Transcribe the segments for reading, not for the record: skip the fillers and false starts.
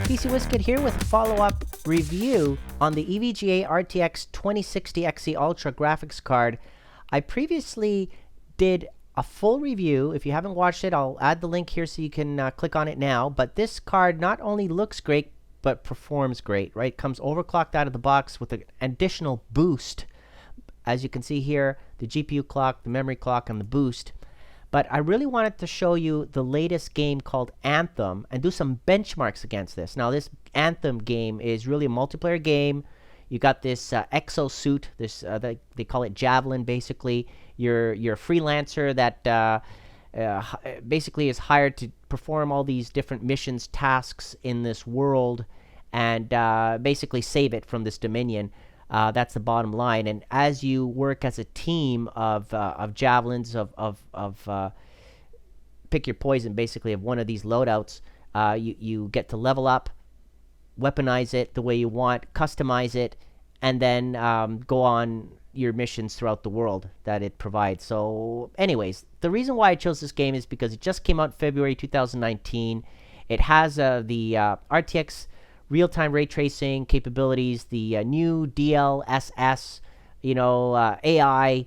PC Wizkid here with a follow-up review on the EVGA RTX 2060 XE Ultra graphics card. I previously did a full review. If you haven't watched it, I'll add the link here so you can click on it now. But this card not only looks great, but performs great, right? Comes overclocked out of the box with an additional boost. As you can see here, the GPU clock, the memory clock, and the boost. But I really wanted to show you the latest game called Anthem and do some benchmarks against this. Now, this Anthem game is really a multiplayer game. You got this exosuit, this they call it Javelin, basically. You're a freelancer that basically is hired to perform all these different missions, tasks in this world, and basically save it from this Dominion. That's the bottom line. And as you work as a team of javelins, of pick your poison, basically, of one of these loadouts, you get to level up, weaponize it the way you want, customize it, and then go on your missions throughout the world that it provides. So anyways, the reason why I chose this game is because it just came out in February 2019. It has the RTX real-time ray tracing capabilities, the new DLSS, AI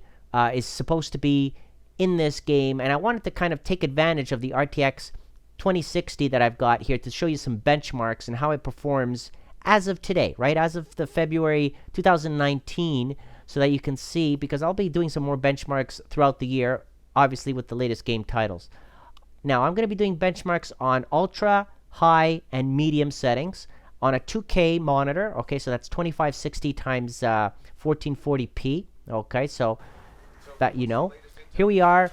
is supposed to be in this game, and I wanted to kind of take advantage of the RTX 2060 that I've got here to show you some benchmarks and how it performs as of today, right? As of the February 2019, so that you can see, because I'll be doing some more benchmarks throughout the year, obviously with the latest game titles. Now, I'm going to be doing benchmarks on ultra, high, and medium settings on a 2K monitor. Okay, so that's 2560 times 1440p. Okay, so that here we are,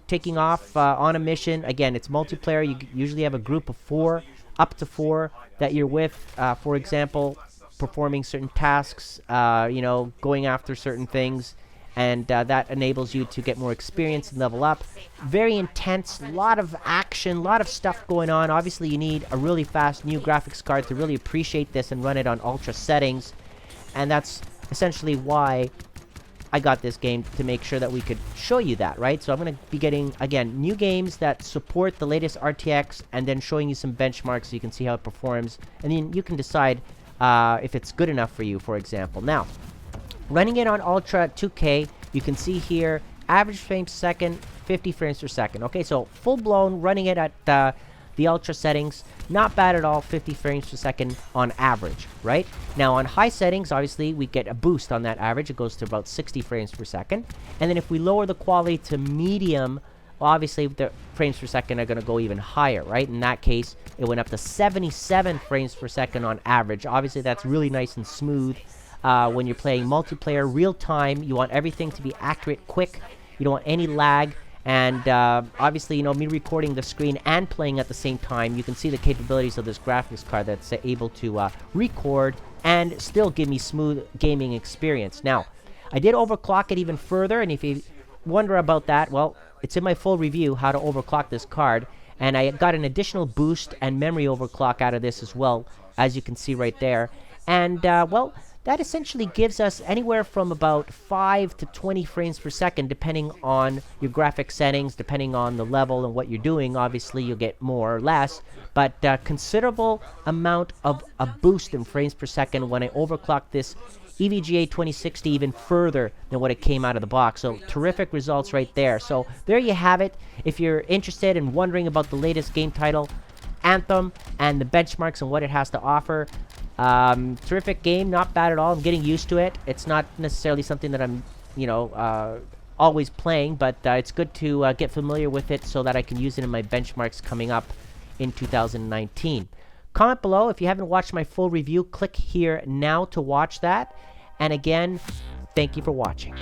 taking off on a mission. Again, it's multiplayer. You usually have a group of 4, up to 4 that you're with, for example, performing certain tasks, going after certain things, and that enables you to get more experience and level up. Very intense, a lot of action, a lot of stuff going on. Obviously, you need a really fast new graphics card to really appreciate this and run it on ultra settings, and that's essentially why I got this game, to make sure that we could show you that, right? So I'm going to be getting, again, new games that support the latest RTX, and then showing you some benchmarks so you can see how it performs, and then you can decide if it's good enough for you, for example. Now, running it on Ultra 2K, you can see here, average frames per second, 50 frames per second. Okay, so full-blown, running it at the Ultra settings, not bad at all, 50 frames per second on average, right? Now, on high settings, obviously, we get a boost on that average. It goes to about 60 frames per second. And then if we lower the quality to medium, well, obviously, the frames per second are going to go even higher, right? In that case, it went up to 77 frames per second on average. Obviously, that's really nice and smooth. When you're playing multiplayer, real-time, you want everything to be accurate, quick. You don't want any lag. And obviously, me recording the screen and playing at the same time, you can see the capabilities of this graphics card that's able to record and still give me smooth gaming experience. Now, I did overclock it even further, and if you wonder about that, well, it's in my full review, how to overclock this card. And I got an additional boost and memory overclock out of this as well, as you can see right there. And, well, that essentially gives us anywhere from about 5 to 20 frames per second, depending on your graphic settings, depending on the level and what you're doing. Obviously, you'll get more or less, but considerable amount of a boost in frames per second when I overclock this EVGA 2060 even further than what it came out of the box. So terrific results right there. So there you have it. If you're interested and wondering about the latest game title, Anthem, and the benchmarks and what it has to offer, terrific game, not bad at all. I'm getting used to it. It's not necessarily something that I'm, always playing, but it's good to get familiar with it so that I can use it in my benchmarks coming up in 2019. Comment below if you haven't watched my full review. Click here now to watch that. And again, thank you for watching.